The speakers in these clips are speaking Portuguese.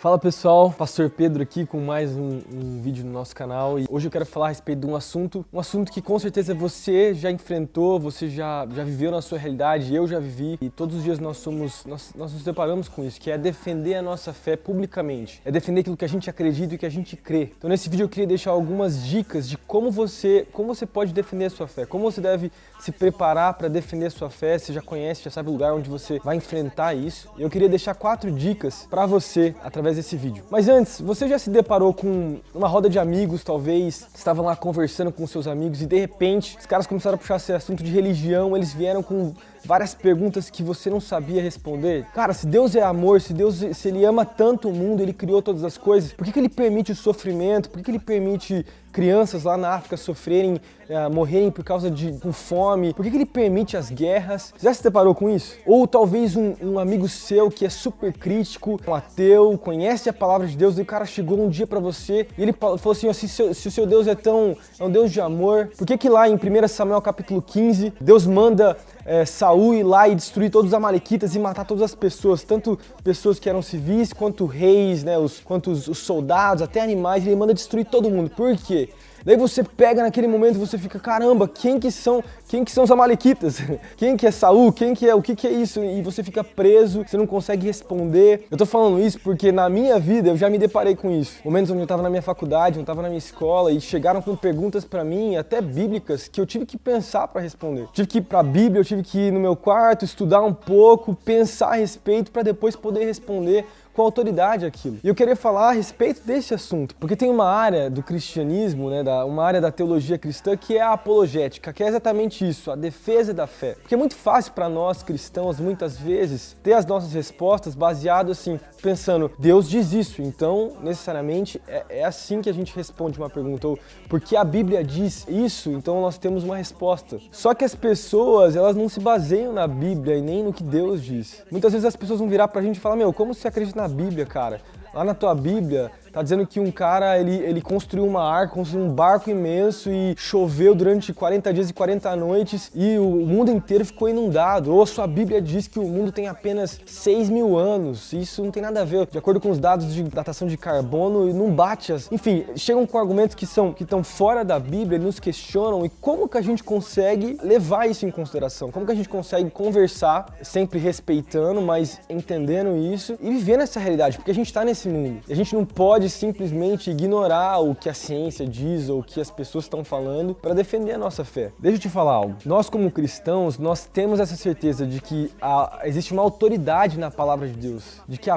Fala pessoal, Pastor Pedro aqui com mais um vídeo no nosso canal e hoje eu quero falar a respeito de um assunto que com certeza você já enfrentou, você já viveu na sua realidade, eu já vivi e todos os dias nós nos deparamos com isso, que é defender a nossa fé publicamente, é defender aquilo que a gente acredita e que a gente crê. Então nesse vídeo eu queria deixar algumas dicas de como você pode defender a sua fé, como você deve se preparar para defender a sua fé, você já conhece, já sabe o lugar onde você vai enfrentar isso. Eu queria deixar 4 dicas para você através desse vídeo. Mas antes, você já se deparou com uma roda de amigos, talvez, estavam lá conversando com seus amigos e de repente os caras começaram a puxar esse assunto de religião, eles vieram com várias perguntas que você não sabia responder? Cara, se Deus é amor, se ele ama tanto o mundo, ele criou todas as coisas, por que ele permite o sofrimento? Por que ele permite crianças lá na África sofrerem, morrerem por causa de fome? Por que ele permite as guerras? Você já se deparou com isso? Ou talvez um amigo seu que é super crítico, um ateu, conhece a palavra de Deus e o cara chegou um dia pra você e ele falou assim, se o seu Deus é um Deus de amor, por que lá em 1 Samuel capítulo 15, Deus manda Saul ir lá e destruir todos os amalequitas e matar todas as pessoas, tanto pessoas que eram civis, quanto reis, né, quanto os soldados, até animais, ele manda destruir todo mundo. Por quê? Daí você pega naquele momento e você fica, caramba, quem que são os amalequitas? Quem que é Saul? O que é isso? E você fica preso, você não consegue responder. Eu tô falando isso porque na minha vida eu já me deparei com isso. Momentos onde eu tava na minha faculdade, onde eu tava na minha escola e chegaram com perguntas pra mim, até bíblicas, que eu tive que pensar pra responder. Tive que ir pra Bíblia, eu tive que ir no meu quarto, estudar um pouco, pensar a respeito pra depois poder responder com autoridade aquilo. E eu queria falar a respeito desse assunto, porque tem uma área do cristianismo, né, uma área da teologia cristã que é a apologética, que é exatamente isso, a defesa da fé. Porque é muito fácil para nós cristãos, muitas vezes, ter as nossas respostas baseado assim, pensando, Deus diz isso, então necessariamente é assim que a gente responde uma pergunta, ou porque a Bíblia diz isso, então nós temos uma resposta. Só que as pessoas, elas não se baseiam na Bíblia e nem no que Deus diz. Muitas vezes as pessoas vão virar pra gente e falar, como você acredita na Bíblia, cara? Lá na tua Bíblia tá dizendo que um cara, ele construiu uma arca, construiu um barco imenso e choveu durante 40 dias e 40 noites e o mundo inteiro ficou inundado. Ou a sua Bíblia diz que o mundo tem apenas 6.000 anos. Isso não tem nada a ver. De acordo com os dados de datação de carbono, não bate as... Enfim, chegam com argumentos que estão fora da Bíblia e nos questionam. E como que a gente consegue levar isso em consideração? Como que a gente consegue conversar, sempre respeitando, mas entendendo isso e vivendo essa realidade? Porque a gente tá nesse mundo. E a gente não pode simplesmente ignorar o que a ciência diz ou o que as pessoas estão falando para defender a nossa fé. Deixa eu te falar algo. Nós como cristãos, nós temos essa certeza de que existe uma autoridade na palavra de Deus, de que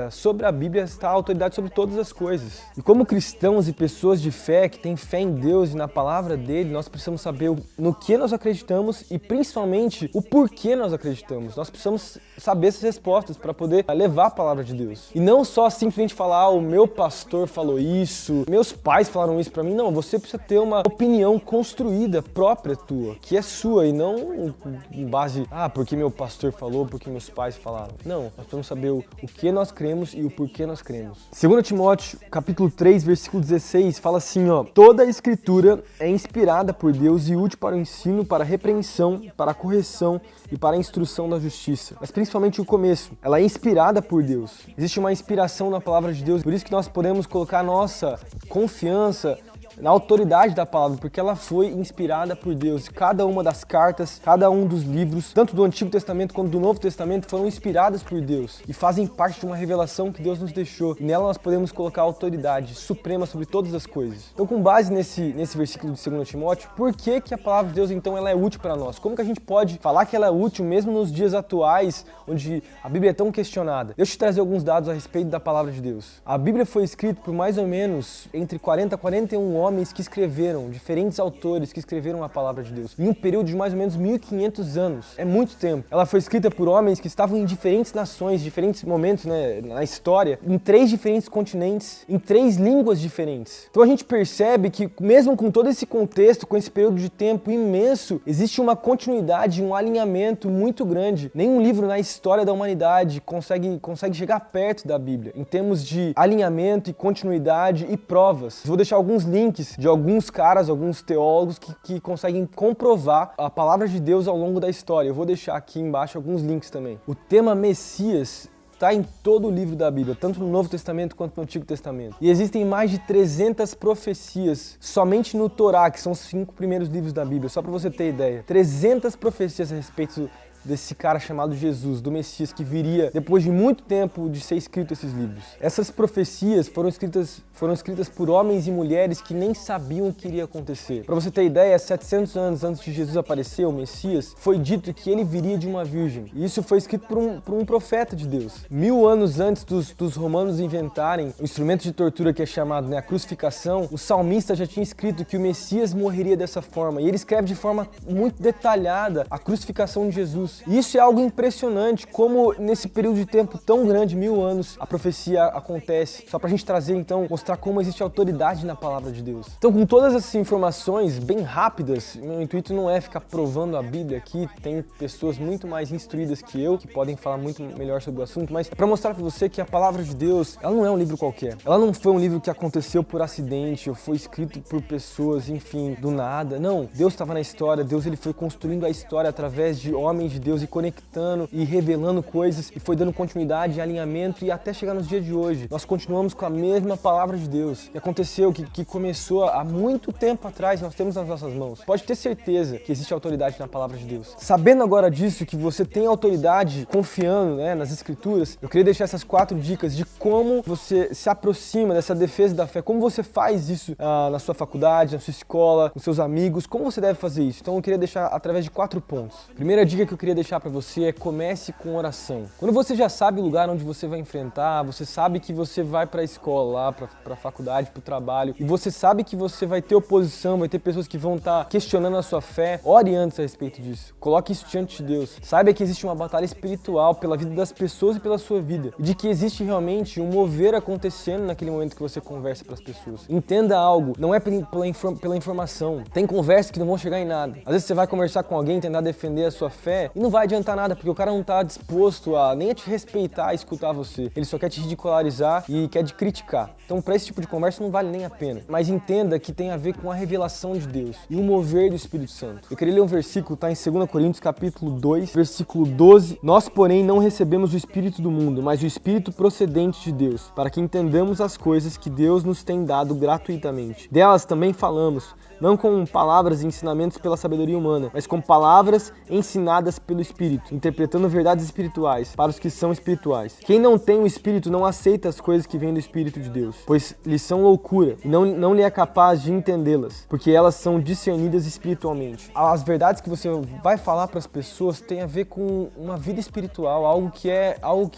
sobre a Bíblia está a autoridade sobre todas as coisas. E como cristãos e pessoas de fé, que têm fé em Deus e na palavra dele, nós precisamos saber no que nós acreditamos e principalmente o porquê nós acreditamos. Nós precisamos saber essas respostas para poder levar a palavra de Deus. E não só simplesmente falar, o meu pastor falou isso, meus pais falaram isso pra mim. Não, você precisa ter uma opinião construída, própria tua, que é sua e não em base, porque meu pastor falou, porque meus pais falaram. Não, nós precisamos saber o que nós cremos e o porquê nós cremos. 2 Timóteo, capítulo 3, versículo 16, fala assim, toda a escritura é inspirada por Deus e útil para o ensino, para a repreensão, para a correção e para a instrução da justiça. Mas principalmente o começo, ela é inspirada por Deus. Existe uma inspiração na palavra de Deus, por isso que nós podemos colocar nossa confiança na autoridade da palavra, porque ela foi inspirada por Deus. Cada uma das cartas, cada um dos livros, tanto do Antigo Testamento quanto do Novo Testamento, foram inspiradas por Deus e fazem parte de uma revelação que Deus nos deixou. E nela nós podemos colocar a autoridade suprema sobre todas as coisas. Então, com base nesse versículo de 2 Timóteo, por que a palavra de Deus, então, ela é útil para nós? Como que a gente pode falar que ela é útil mesmo nos dias atuais, onde a Bíblia é tão questionada? Deixa eu te trazer alguns dados a respeito da palavra de Deus. A Bíblia foi escrita por mais ou menos entre 40 a 41 homens que escreveram, diferentes autores que escreveram a palavra de Deus, em um período de mais ou menos 1.500 anos. É muito tempo. Ela foi escrita por homens que estavam em diferentes nações, diferentes momentos, né, na história, em 3 diferentes continentes, em 3 línguas diferentes. Então a gente percebe que mesmo com todo esse contexto, com esse período de tempo imenso, existe uma continuidade, um alinhamento muito grande. Nenhum livro na história da humanidade consegue chegar perto da Bíblia, em termos de alinhamento e continuidade e provas. Vou deixar alguns links de alguns caras, alguns teólogos que conseguem comprovar a palavra de Deus ao longo da história. Eu vou deixar aqui embaixo alguns links também. O tema Messias está em todo o livro da Bíblia, tanto no Novo Testamento quanto no Antigo Testamento. E existem mais de 300 profecias somente no Torá, que são os 5 primeiros livros da Bíblia, só para você ter ideia. 300 profecias a respeito desse cara chamado Jesus, do Messias, que viria depois de muito tempo de ser escrito esses livros. Essas profecias foram escritas por homens e mulheres que nem sabiam o que iria acontecer. Para você ter ideia, 700 anos antes de Jesus aparecer, o Messias, foi dito que ele viria de uma virgem. E isso foi escrito por um profeta de Deus. 1000 anos antes dos romanos inventarem o instrumento de tortura que é chamado, a crucificação, o salmista já tinha escrito que o Messias morreria dessa forma. E ele escreve de forma muito detalhada a crucificação de Jesus. E isso é algo impressionante, como nesse período de tempo tão grande, 1000 anos, a profecia acontece. Só pra gente trazer, então, mostrar como existe autoridade na palavra de Deus. Então, com todas essas informações bem rápidas, meu intuito não é ficar provando a Bíblia aqui, tem pessoas muito mais instruídas que eu, que podem falar muito melhor sobre o assunto, mas é pra mostrar pra você que a palavra de Deus, ela não é um livro qualquer. Ela não foi um livro que aconteceu por acidente, ou foi escrito por pessoas, enfim, do nada. Não, Deus estava na história, Deus ele foi construindo a história através de homens de Deus e conectando e revelando coisas e foi dando continuidade, alinhamento e até chegar nos dias de hoje. Nós continuamos com a mesma palavra de Deus. Que aconteceu, que começou há muito tempo atrás, nós temos nas nossas mãos. Pode ter certeza que existe autoridade na palavra de Deus. Sabendo agora disso, que você tem autoridade, confiando nas Escrituras, eu queria deixar essas 4 dicas de como você se aproxima dessa defesa da fé, como você faz isso na sua faculdade, na sua escola, com seus amigos, como você deve fazer isso. Então eu queria deixar através de 4 pontos. Primeira dica que eu queria deixar para você é: comece com oração. Quando você já sabe o lugar onde você vai enfrentar, você sabe que você vai para a escola, lá para a faculdade, para o trabalho, e você sabe que você vai ter oposição, vai ter pessoas que vão estar questionando a sua fé, ore antes a respeito disso. Coloque isso diante de Deus. Saiba que existe uma batalha espiritual pela vida das pessoas e pela sua vida, e de que existe realmente um mover acontecendo naquele momento que você conversa para as pessoas. Entenda algo, não é pela informação. Tem conversas que não vão chegar em nada. Às vezes você vai conversar com alguém, tentar defender a sua fé, e não vai adiantar nada, porque o cara não tá disposto nem a te respeitar e escutar você. Ele só quer te ridicularizar e quer te criticar. Então, para esse tipo de conversa não vale nem a pena. Mas entenda que tem a ver com a revelação de Deus e o mover do Espírito Santo. Eu queria ler um versículo, tá em 2 Coríntios, capítulo 2, versículo 12. Nós, porém, não recebemos o Espírito do mundo, mas o Espírito procedente de Deus, para que entendamos as coisas que Deus nos tem dado gratuitamente. Delas também falamos, não com palavras e ensinamentos pela sabedoria humana, mas com palavras ensinadas pelo Espírito, interpretando verdades espirituais para os que são espirituais. Quem não tem o Espírito não aceita as coisas que vêm do Espírito de Deus, pois lhes são loucura e não lhe é capaz de entendê-las, porque elas são discernidas espiritualmente. As verdades que você vai falar para as pessoas têm a ver com uma vida espiritual, algo que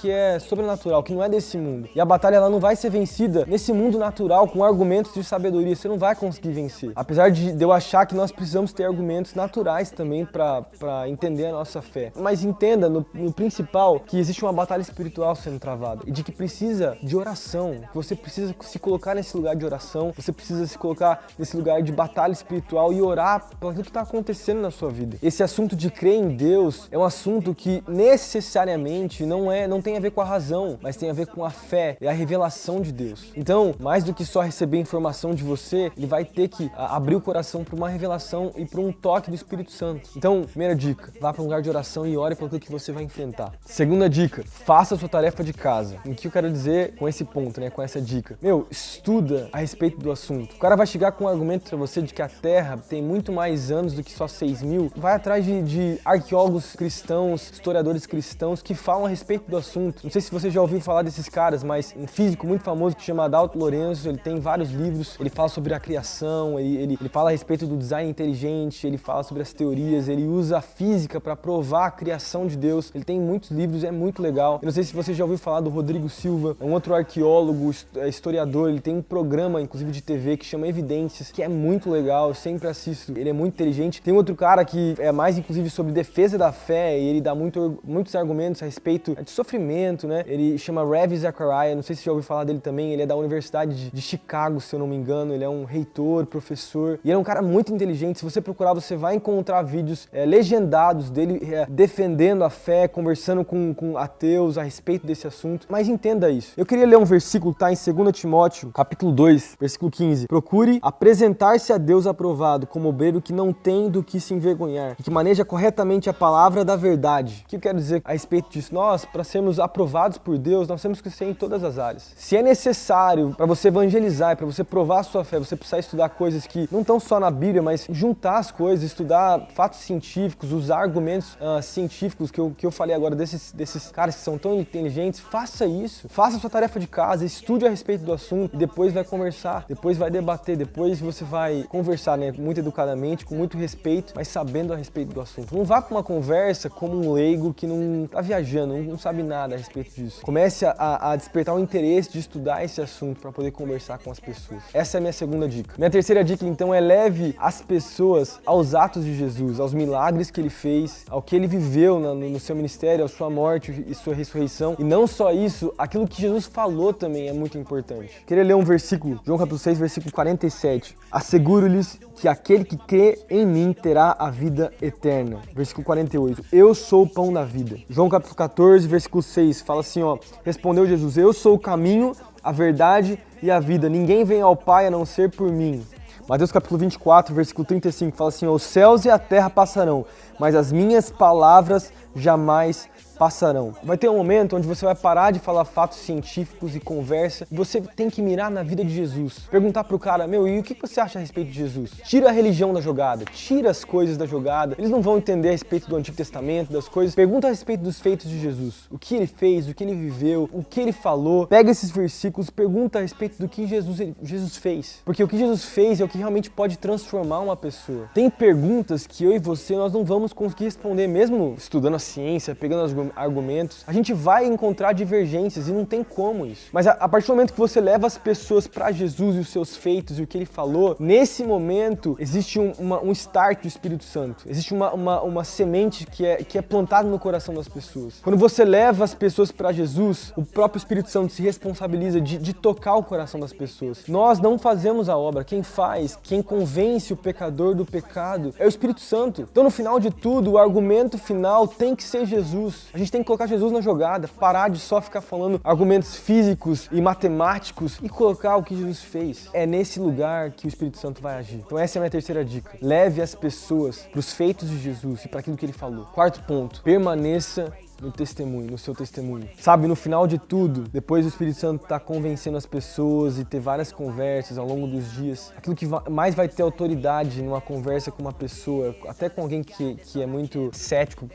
é sobrenatural, que não é desse mundo. E a batalha ela não vai ser vencida nesse mundo natural com argumentos de sabedoria, você não vai conseguir vencer. Apesar de eu achar que nós precisamos ter argumentos naturais também para entender a nossa fé. Mas entenda, no principal, que existe uma batalha espiritual sendo travada e de que precisa de oração, que você precisa se colocar nesse lugar de oração, você precisa se colocar nesse lugar de batalha espiritual e orar pelo que está acontecendo na sua vida. Esse assunto de crer em Deus é um assunto que necessariamente não tem a ver com a razão, mas tem a ver com a fé e a revelação de Deus. Então, mais do que só receber informação de você, ele vai ter que abrir o coração para uma revelação e para um toque do Espírito Santo. Então, primeira dica, vá para um lugar de oração e ore pelo que você vai enfrentar. Segunda dica, faça a sua tarefa de casa. O que eu quero dizer com esse ponto, com essa dica? Estuda a respeito do assunto. O cara vai chegar com um argumento para você de que a Terra tem muito mais anos do que só 6.000. Vai atrás de arqueólogos cristãos, historiadores cristãos que falam a respeito do assunto. Não sei se você já ouviu falar desses caras, mas um físico muito famoso que chama Adalto Lorenzo, ele tem vários livros, ele fala sobre a criação, ele fala a respeito do design inteligente, ele fala sobre as teorias, ele usa a física para provar a criação de Deus. Ele tem muitos livros, é muito legal. Eu não sei se você já ouviu falar do Rodrigo Silva, é um outro arqueólogo, historiador, ele tem um programa, inclusive de TV, que chama Evidências, que é muito legal, eu sempre assisto, ele é muito inteligente. Tem outro cara que é mais, inclusive, sobre defesa da fé, e ele dá muitos argumentos a respeito de sofrimento, Ele chama Ravi Zachariah, não sei se você já ouviu falar dele também, ele é da Universidade de Chicago, se eu não me engano, ele é um reitor, professor, e ele é um cara muito inteligente. Se você procurar, você vai encontrar vídeos legendados dele defendendo a fé, conversando com ateus a respeito desse assunto, mas entenda isso. Eu queria ler um versículo, tá em 2 Timóteo, capítulo 2, versículo 15. Procure apresentar-se a Deus aprovado, como obreiro que não tem do que se envergonhar, e que maneja corretamente a palavra da verdade. O que eu quero dizer a respeito disso? Nós, para sermos aprovados por Deus, nós temos que ser em todas as áreas. Se é necessário para você evangelizar, para você provar a sua fé, você precisa estudar coisas que não estão só na Bíblia, mas juntar as coisas, estudar fatos científicos, usar argumentos científicos que eu falei agora desses caras que são tão inteligentes, faça isso. Faça a sua tarefa de casa, estude a respeito do assunto e depois vai conversar, depois vai debater, depois você vai conversar, né, muito educadamente, com muito respeito, mas sabendo a respeito do assunto. Não vá para uma conversa como um leigo que não tá viajando, não sabe nada a respeito disso. Comece a despertar o interesse de estudar esse assunto para poder conversar com as pessoas. Essa é a minha segunda dica. Minha terceira dica, então, é leve as pessoas aos atos de Jesus, aos milagres que ele fez, ao que ele viveu no seu ministério, à sua morte e sua ressurreição. E não só isso, aquilo que Jesus falou também é muito importante. Queria ler um versículo, João capítulo 6, versículo 47. Asseguro-lhes que aquele que crê em mim terá a vida eterna. Versículo 48. Eu sou o pão da vida. João capítulo 14, versículo 6, fala assim, ó. Respondeu Jesus, eu sou o caminho, a verdade e a vida. Ninguém vem ao Pai a não ser por mim. Mateus capítulo 24, versículo 35, fala assim, ó, os céus e a terra passarão, mas as minhas palavras jamais passarão. Vai ter um momento onde você vai parar de falar fatos científicos e conversa, e você tem que mirar na vida de Jesus. Perguntar pro cara, e o que você acha a respeito de Jesus? Tira a religião da jogada, tira as coisas da jogada. Eles não vão entender a respeito do Antigo Testamento, das coisas. Pergunta a respeito dos feitos de Jesus. O que ele fez, o que ele viveu, o que ele falou. Pega esses versículos, pergunta a respeito do que Jesus fez. Porque o que Jesus fez é o que realmente pode transformar uma pessoa. Tem perguntas que eu e você, nós não vamos conseguir responder, mesmo estudando a ciência, pegando os argumentos, a gente vai encontrar divergências e não tem como isso. Mas a partir do momento que você leva as pessoas para Jesus e os seus feitos e o que ele falou, nesse momento existe um start do Espírito Santo. Existe uma semente que é plantada no coração das pessoas. Quando você leva as pessoas para Jesus, o próprio Espírito Santo se responsabiliza de tocar o coração das pessoas. Nós não fazemos a obra. Quem faz, quem convence o pecador do pecado é o Espírito Santo. Então, no final de tudo, o argumento final tem que ser Jesus. A gente tem que colocar Jesus na jogada, parar de só ficar falando argumentos físicos e matemáticos e colocar o que Jesus fez. É nesse lugar que o Espírito Santo vai agir. Então essa é a minha terceira dica. Leve as pessoas para os feitos de Jesus e para aquilo que ele falou. Quarto ponto, permaneça no testemunho, no seu testemunho. Sabe, no final de tudo, depois do Espírito Santo tá convencendo as pessoas e ter várias conversas ao longo dos dias, aquilo que mais vai ter autoridade numa conversa com uma pessoa, até com alguém que é muito cético,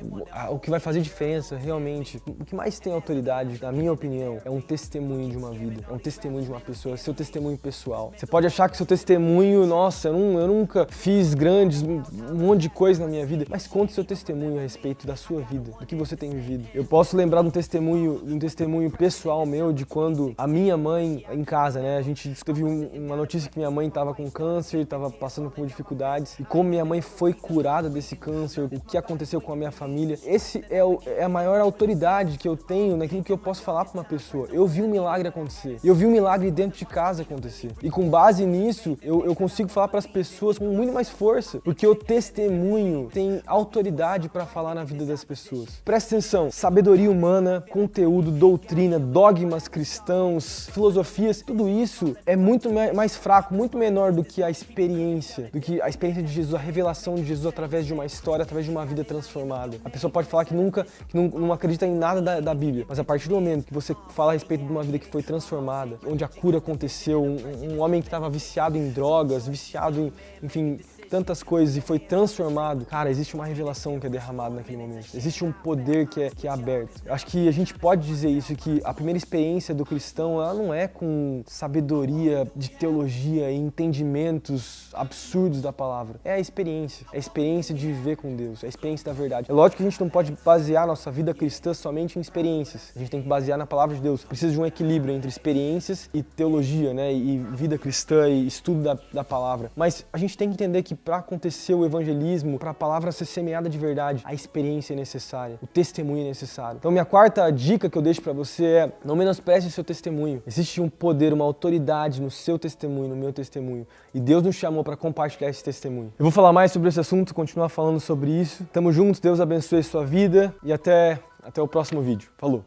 o que vai fazer diferença realmente, o que mais tem autoridade, na minha opinião, é um testemunho de uma vida, é um testemunho de uma pessoa, seu testemunho pessoal. Você pode achar que seu testemunho, nossa, eu nunca fiz um monte de coisa na minha vida, mas conte seu testemunho a respeito da sua vida, do que você tem vivido. Eu posso lembrar de um testemunho pessoal meu de quando a minha mãe, em casa, né, a gente teve uma notícia que minha mãe estava com câncer, estava passando por dificuldades, e como minha mãe foi curada desse câncer, o que aconteceu com a minha família. Esse é a maior autoridade que eu tenho naquilo que eu posso falar para uma pessoa. Eu vi um milagre acontecer, eu vi um milagre dentro de casa acontecer, e com base nisso, eu consigo falar para as pessoas com muito mais força, porque o testemunho tem autoridade para falar na vida das pessoas. Presta atenção. Sabedoria humana, conteúdo, doutrina, dogmas cristãos, filosofias, tudo isso é muito mais fraco, muito menor do que a experiência de Jesus, a revelação de Jesus através de uma história, através de uma vida transformada. A pessoa pode falar que não acredita em nada da Bíblia, mas a partir do momento que você fala a respeito de uma vida que foi transformada, onde a cura aconteceu, um homem que estava viciado em drogas, viciado em, enfim, tantas coisas e foi transformado, cara, existe uma revelação que é derramada naquele momento. Existe um poder que é aberto. Eu acho que a gente pode dizer isso, que a primeira experiência do cristão, ela não é com sabedoria de teologia e entendimentos absurdos da palavra. É a experiência de viver com Deus, é a experiência da verdade. É lógico que a gente não pode basear nossa vida cristã somente em experiências. A gente tem que basear na palavra de Deus. Precisa de um equilíbrio entre experiências e teologia, né? E vida cristã e estudo da palavra. Mas a gente tem que entender que para acontecer o evangelismo, para a palavra ser semeada de verdade, a experiência é necessária, o testemunho é necessário. Então minha quarta dica que eu deixo para você é: não menospreze o seu testemunho. Existe um poder, uma autoridade no seu testemunho, no meu testemunho. E Deus nos chamou para compartilhar esse testemunho. Eu vou falar mais sobre esse assunto, continuar falando sobre isso. Tamo juntos, Deus abençoe a sua vida e até o próximo vídeo. Falou!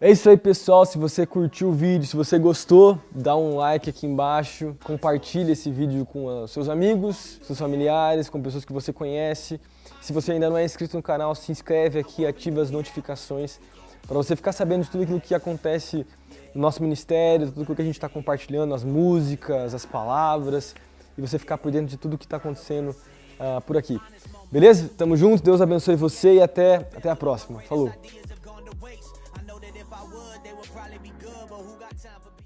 É isso aí, pessoal. Se você curtiu o vídeo, se você gostou, dá um like aqui embaixo, compartilha esse vídeo com seus amigos, seus familiares, com pessoas que você conhece. Se você ainda não é inscrito no canal, se inscreve aqui, ativa as notificações para você ficar sabendo de tudo aquilo que acontece no nosso ministério, tudo aquilo que a gente está compartilhando, as músicas, as palavras, e você ficar por dentro de tudo que está acontecendo por aqui. Beleza? Tamo junto, Deus abençoe você e até a próxima. Falou! If I would, they would probably be good, but who got time for